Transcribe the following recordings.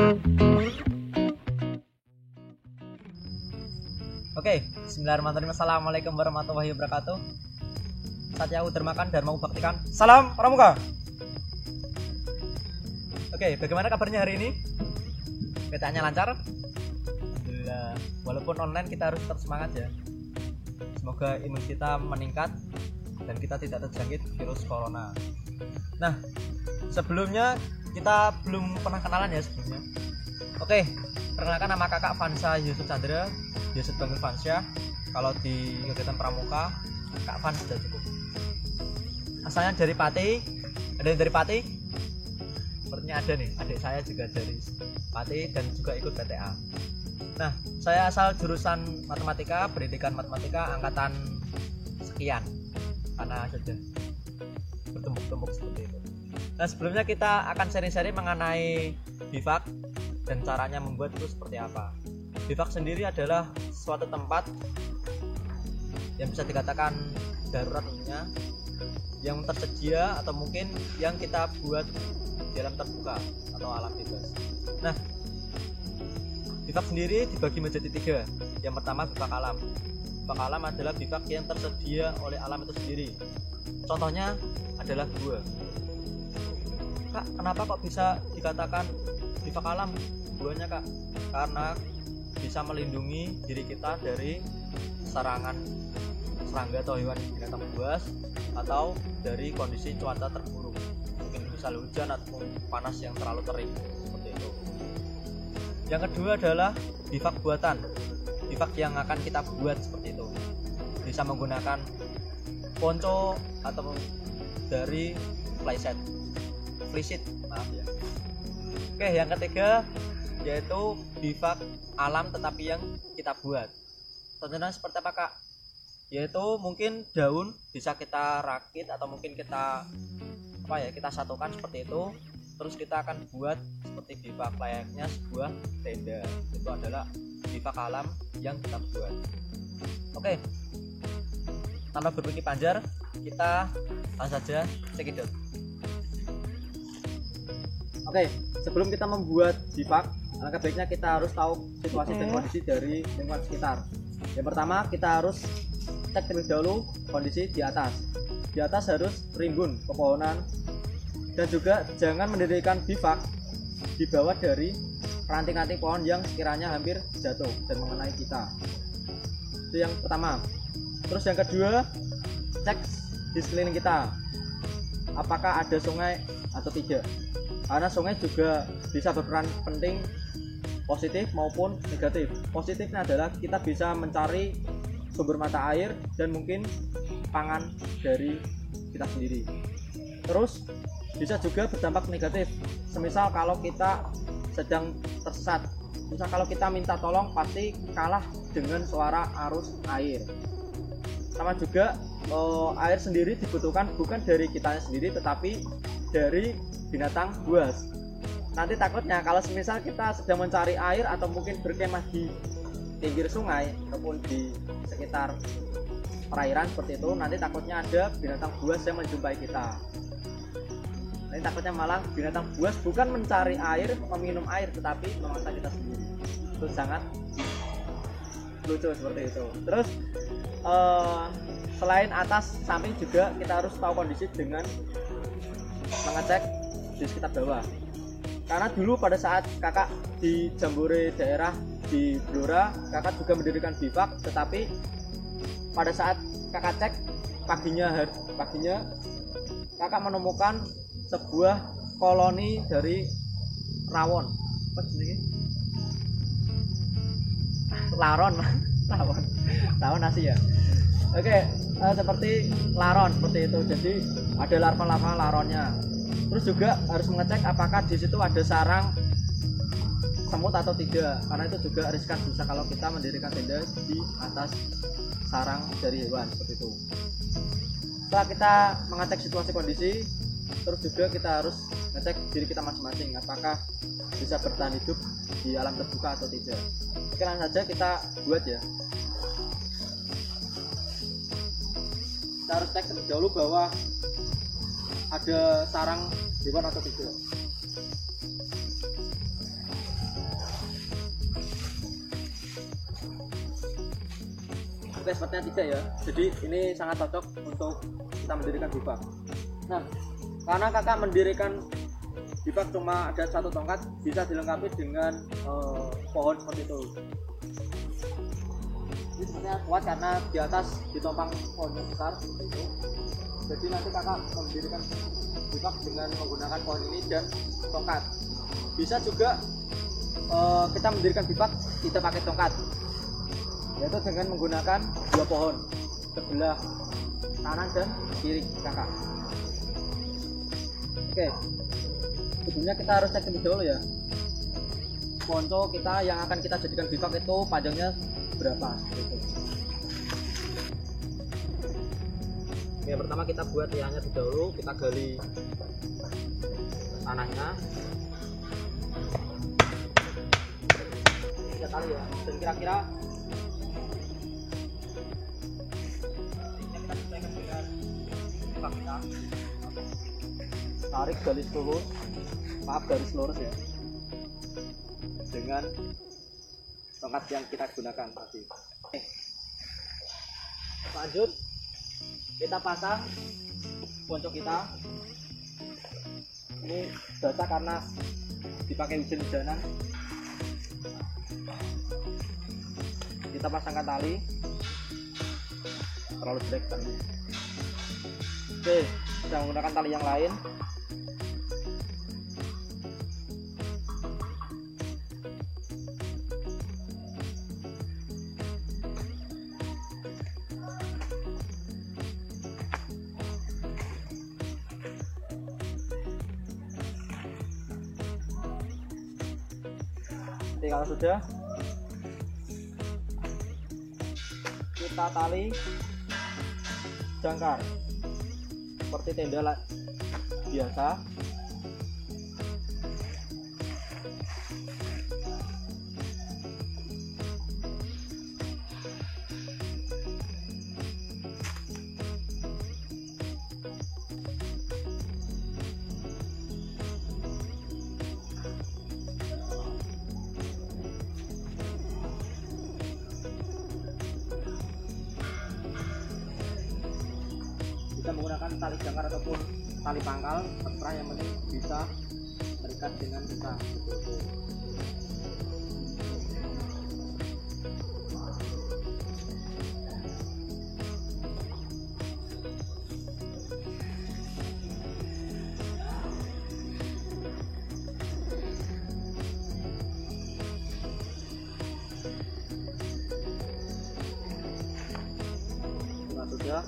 Oke, bismillahirrahmanirrahim. Assalamualaikum warahmatullahi wabarakatuh. Satya Udarmakan Dharma Baktikan. Salam Pramuka. Oke, bagaimana kabarnya hari ini? Betaannya lancar? Alhamdulillah. Walaupun online kita harus tetap semangat ya. Semoga imun kita meningkat dan kita tidak terjangkit virus corona. Nah, sebelumnya kita belum pernah kenalan ya sebelumnya. Oke, perkenalkan nama kakak Vansa Yusuf Chandra, biasa dipanggil Vansya. Kalau di kegiatan pramuka, Kak Vans sudah cukup. Asalnya dari Pati. Ada yang dari Pati? Sepertinya ada nih, adik saya juga dari Pati dan juga ikut PTA. Nah, saya asal jurusan matematika, pendidikan matematika angkatan sekian, karena sudah bertumpuk-tumpuk seperti itu. Nah, sebelumnya kita akan seri-seri mengenai bivak dan caranya membuat itu seperti apa. Bivak sendiri adalah suatu tempat yang bisa dikatakan darurat umumnya, yang tersedia atau mungkin yang kita buat di alam terbuka atau alam bebas. Nah, bivak sendiri dibagi menjadi 3. Yang pertama bivak alam. Bivak alam adalah bivak yang tersedia oleh alam itu sendiri. Contohnya adalah gua. Kak, kenapa kok bisa dikatakan bivak alam? Guanya Kak, karena bisa melindungi diri kita dari serangan serangga atau hewan binatang buas atau dari kondisi cuaca terburuk, mungkin misal hujan atau panas yang terlalu terik seperti itu. Yang kedua adalah bivak buatan. Bivak yang akan kita buat seperti itu bisa menggunakan ponco atau dari flyset, maaf ya. Oke, yang ketiga yaitu bivak alam tetapi yang kita buat. Contohnya seperti apa Kak? Yaitu mungkin daun bisa kita rakit atau mungkin kita kita satukan seperti itu, terus kita akan buat seperti bivak layaknya sebuah tenda. Itu adalah bivak alam yang kita buat. Oke, tanpa berpikir panjang, kita langsung saja cekidot. Oke, sebelum kita membuat bivak, alangkah baiknya kita harus tahu situasi dan kondisi dari lingkungan sekitar. Yang pertama, kita harus cek terlebih dahulu kondisi di atas. Di atas harus rimbun pepohonan dan juga jangan mendirikan bivak di bawah dari ranting-ranting pohon yang sekiranya hampir jatuh dan mengenai kita. Itu yang pertama. Terus yang kedua, cek di sekeliling kita apakah ada sungai atau tidak. Karena sungai juga bisa berperan penting positif maupun negatif. Positifnya adalah kita bisa mencari sumber mata air dan mungkin pangan dari kita sendiri. Terus bisa juga berdampak negatif. Semisal kalau kita sedang tersesat, misal kalau kita minta tolong pasti kalah dengan suara arus air. Sama juga air sendiri dibutuhkan bukan dari kitanya sendiri tetapi dari binatang buas. Nanti takutnya kalau semisal kita sedang mencari air atau mungkin berkemah di pinggir sungai ataupun di sekitar perairan seperti itu, nanti takutnya ada binatang buas yang menjumpai kita. Nanti takutnya malah binatang buas bukan mencari air, meminum air, tetapi memangsa kita sendiri. Itu sangat lucu seperti itu. Terus selain atas, samping juga kita harus tahu kondisi dengan mengecek di sekitar bawah. Karena dulu pada saat kakak di Jambore daerah di Blora, kakak juga mendirikan bivak, tetapi pada saat kakak cek paginya kakak menemukan sebuah koloni dari rawon. Apa ini? Rawon nasi ya. Oke, seperti laron seperti itu. Jadi ada larva-larva laronnya. Terus juga harus mengecek apakah di situ ada sarang semut atau tidak, karena itu juga riskan bisa kalau kita mendirikan tenda di atas sarang dari hewan seperti itu. Setelah kita mengecek situasi kondisi, terus juga kita harus ngecek diri kita masing-masing apakah bisa bertahan hidup di alam terbuka atau tidak. Oke, langsung saja kita buat ya. Kita harus cek terlebih dahulu bahwa ada sarang hewan atau tidak. Oke, sepertinya tidak ya. Jadi ini sangat cocok untuk kita mendirikan bivak. Nah, karena kakak mendirikan bivak cuma ada satu tongkat, bisa dilengkapi dengan pohon seperti itu. Ini sepertinya kuat karena di atas ditopang pohon yang besar seperti itu. Jadi nanti kakak mendirikan bivak dengan menggunakan pohon ini dan tongkat. Bisa juga kita mendirikan bivak tidak pakai tongkat, yaitu dengan menggunakan dua pohon sebelah kanan dan kiri kakak. Oke, sebelumnya kita harus cek terlebih dahulu ya, ponco kita yang akan kita jadikan bivak itu panjangnya berapa gitu. Oke, pertama kita buat liangnya terlebih dahulu, kita gali tanahnya tiga kali ya, dan kira-kira kita sesuaikan dengan bivak kita. Tarik garis lurus, maaf garis lurus ya, dengan tongkat yang kita gunakan tadi. Oke. Lanjut kita pasang ponco kita. Ini basah karena dipakai hujan-hujanan. Kita pasangkan tali, terlalu jelek tali. Oke, kita menggunakan tali yang lain. Oke, kalau sudah kita tali jangkar seperti tenda biasa. Bisa menggunakan tali jangkar ataupun tali pangkal, terserah, yang penting bisa terikat dengan kita. Sudah,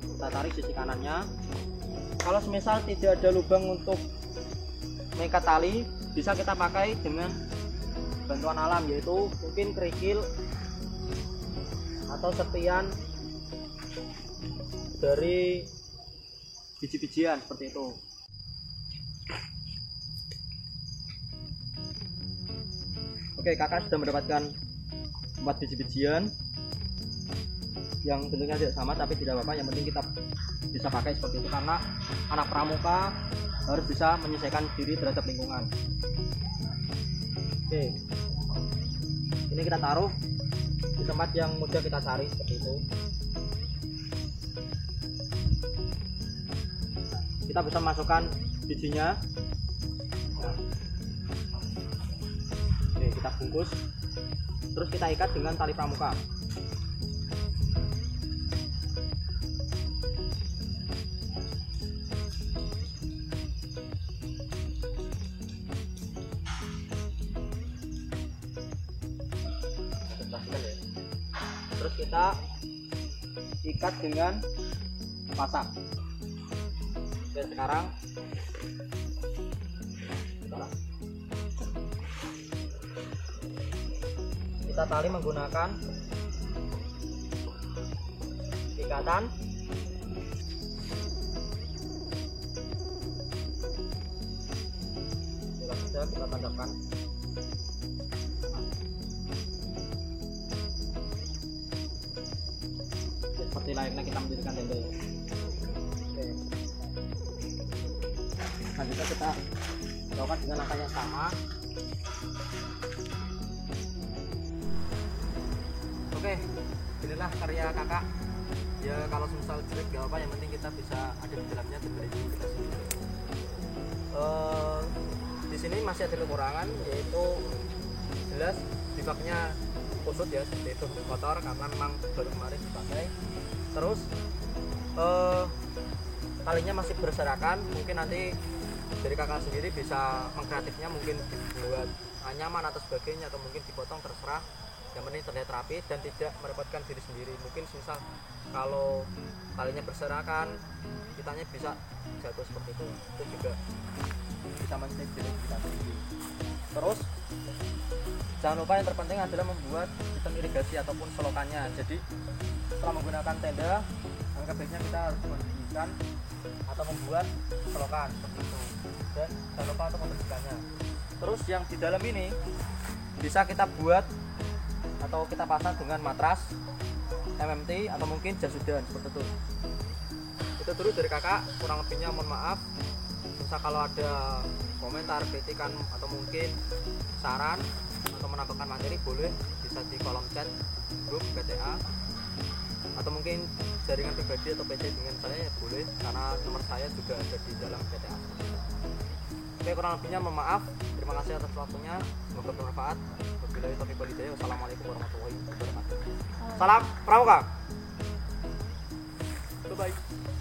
kita tarik sisi kanannya. Kalau semisal tidak ada lubang untuk mengikat tali, bisa kita pakai dengan bantuan alam, yaitu mungkin kerikil atau serpian dari biji-bijian seperti itu. Oke, kakak sudah mendapatkan 4 biji-bijian yang bentuknya tidak sama, tapi tidak apa-apa, yang penting kita bisa pakai seperti itu karena anak pramuka harus bisa menyesuaikan diri terhadap lingkungan. Oke, ini kita taruh di tempat yang mudah kita cari seperti itu. Kita bisa masukkan bijinya. Nah. Oke, kita bungkus, terus kita ikat dengan tali pramuka. Terus kita ikat dengan pasak. Dan sekarang kita tali menggunakan ikatan. Bila sudah, kita tancapkan. Seperti layaknya kita mendirikan tenda ya. Oke. Selanjutnya kita lakukan dengan langkah yang sama. Oke, inilah karya kakak ya. Kalau misal jelek gak apa, yang penting kita bisa ada di dalamnya dan melindungi kita sendiri. Di sini masih ada kekurangan, yaitu jelas bivaknya kusut ya, seperti itu, kotor karena memang baru kemarin dipakai. Terus talinya masih berserakan, mungkin nanti dari kakak sendiri bisa mengkreatifnya, mungkin dibuat nyaman atau sebagainya, atau mungkin dipotong, terserah, yang penting terlihat rapi dan tidak merepotkan diri sendiri. Mungkin misal kalau talinya berserakan, kitanya bisa jatuh seperti itu juga bisa mencegah diri kita sendiri. Terus jangan lupa yang terpenting adalah membuat sistem irigasi ataupun selokannya. Jadi setelah menggunakan tenda, angka baiknya kita harus mendirikan atau membuat selokan seperti itu, dan jangan lupa untuk membersihkannya. Terus yang di dalam ini bisa kita buat atau kita pasang dengan matras MMT atau mungkin jas hujan seperti itu. Itu dulu dari kakak, kurang lebihnya mohon maaf. Bisa kalau ada komentar, kritikan atau mungkin saran atau menambahkan materi, boleh bisa di kolom chat grup PTA atau mungkin jaringan pribadi atau PC dengan saya ya boleh, karena nomor saya juga ada di dalam PTA. Oke, kurang lebihnya mohon maaf. Terima kasih atas waktunya, semoga bermanfaat. Wabillahi taufiq wal hidayah. Wassalamualaikum warahmatullahi wabarakatuh. Salam Pramuka. Bye bye.